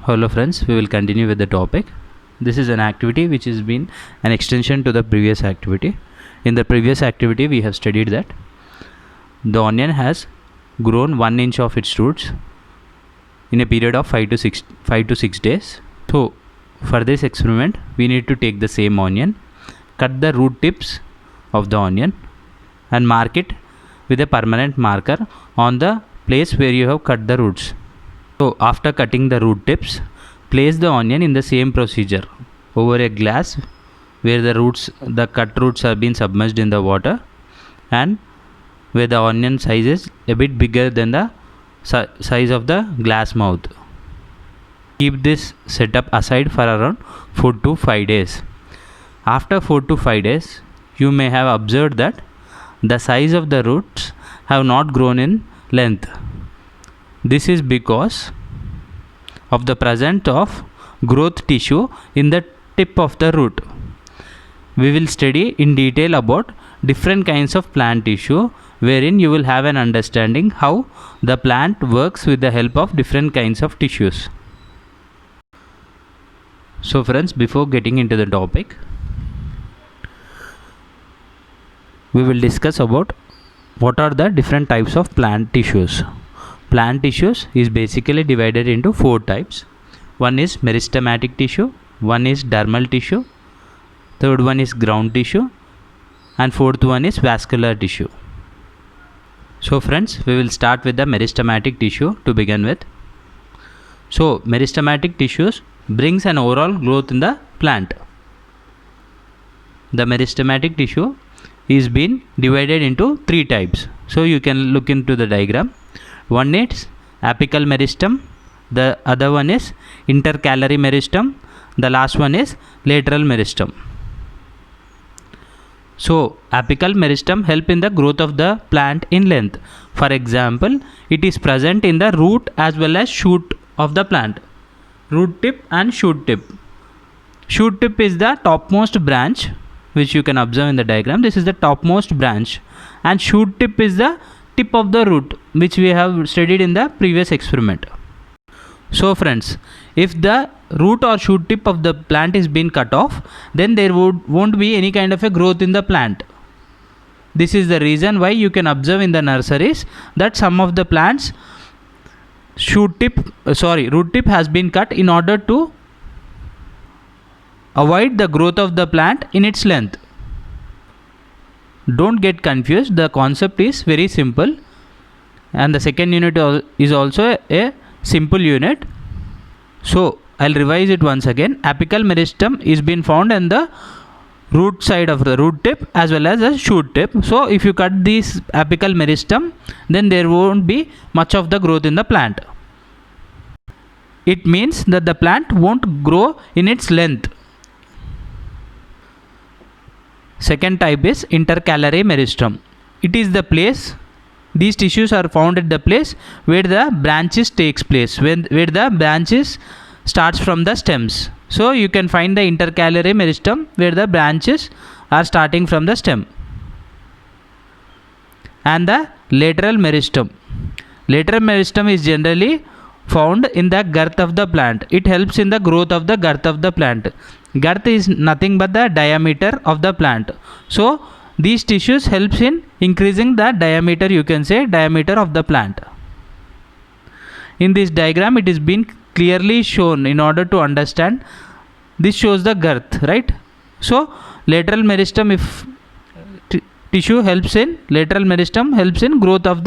Hello friends, we will continue with the topic. This is an activity which has been an extension to the previous activity. In the previous activity we have studied that the onion has grown 1 inch of its roots in a period of 5 to 6 days. So for this experiment we need to take the same onion, cut the root tips of the onion and mark it with a permanent marker on the place where you have cut the roots. So after cutting the root tips, place the onion in the same procedure over a glass where the cut roots have been submerged in the water and where the onion size is a bit bigger than the size of the glass mouth. Keep this setup aside for around 4 to 5 days. After 4 to 5 days, you may have observed that the size of the roots have not grown in length. This is because of the presence of growth tissue in the tip of the root. We will study in detail about different kinds of plant tissue, wherein you will have an understanding how the plant works with the help of different kinds of tissues. So friends, before getting into the topic, we will discuss about what are the different types of plant tissues. Plant tissues is basically divided into 4 types. One is meristematic tissue, one is dermal tissue, third one is ground tissue, and fourth one is vascular tissue. So friends, we will start with the meristematic tissue to begin with. So meristematic tissues brings an overall growth in the plant. The meristematic tissue is been divided into 3 types. So you can look into the diagram. One is apical meristem, the other one is intercalary meristem, the last one is lateral meristem. So apical meristem help in the growth of the plant in length. For example, it is present in the root as well as shoot of the plant. Root tip and shoot tip. Shoot tip is the topmost branch, which you can observe in the diagram. This is the topmost branch, and shoot tip is the tip of the root, which we have studied in the previous experiment. So friends, if the root or shoot tip of the plant is been cut off, then there won't be any kind of a growth in the plant. This is the reason why you can observe in the nurseries that some of the plants root tip has been cut in order to avoid the growth of the plant in its length. Don't get confused, the concept is very simple, and the second unit is also a simple unit. So I'll revise it once again. Apical meristem is been found in the root side of the root tip as well as a shoot tip. So if you cut this apical meristem, then there won't be much of the growth in the plant. It means that the plant won't grow in its length. Second type is intercalary meristem. It is the place, these tissues are found at the place where the branches takes place, where the branches starts from the stems. So you can find the intercalary meristem where the branches are starting from the stem. And the lateral meristem. Lateral meristem is generally found in the girth of the plant. It helps in the growth of the girth of the plant. Girth is nothing but the diameter of the plant. So these tissues helps in increasing the diameter, you can say diameter of the plant. In this diagram it is been clearly shown in order to understand. This shows the girth, right? So lateral meristem, if tissue helps in, lateral meristem helps in growth of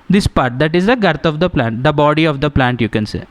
this part, that is the girth of the plant, the body of the plant, you can say.